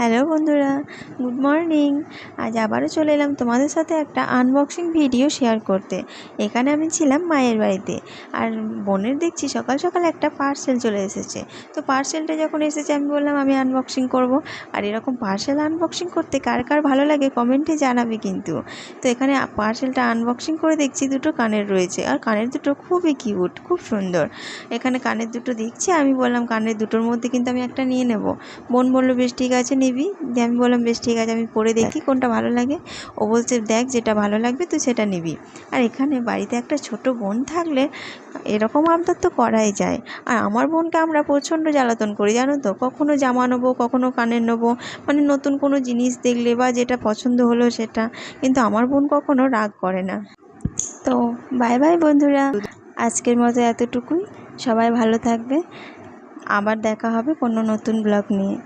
Hello বন্ধুরা, good morning. আজ আবারও চলে এলাম তোমাদের সাথে একটা আনবক্সিং ভিডিও শেয়ার করতে। এখানে আমি ছিলাম মায়ের বাড়িতে, আর বোনের দেখছি সকাল সকাল একটা পার্সেল চলে এসেছে। তো পার্সেলটা যখন এসেছে আমি বললাম আমি আনবক্সিং করব। আর এরকম পার্সেল আনবক্সিং করতে কার কার ভালো লাগে কমেন্টে জানাবে কিন্তু। তো এখানে পার্সেলটা আনবক্সিং করে দেখছি দুটো কানের রয়েছে, আর কানের দুটো খুবই কিউট, খুব সুন্দর। এখানে কানের দুটো দেখছি, আমি বললাম কানের দুটোর মধ্যে কিন্তু আমি একটা নিয়ে নেব। বোন বললো বেশ ঠিক আছে নিবি। দিয়ে আমি বললাম বেশ ঠিক আছে, আমি পরে দেখি কোনটা ভালো লাগে। ও বলছে দেখ যেটা ভালো লাগবে তুই সেটা নিবি। আর এখানে বাড়িতে একটা ছোট বোন থাকলে এরকম আবদার তো করাই যায়। আর আমার বোনকে আমরা প্রচণ্ড জ্বালাতন করি জানো তো, কখনো জামা নেবো, কখনো কানের নেবো, মানে নতুন কোনো জিনিস দেখলে বা যেটা পছন্দ হলো সেটা। কিন্তু আমার বোন কখনো রাগ করে না। তো বাই বাই বন্ধুরা, আজকের মতো এতটুকুই। সবাই ভালো থাকবে, আবার দেখা হবে কোনো নতুন ব্লগ নিয়ে।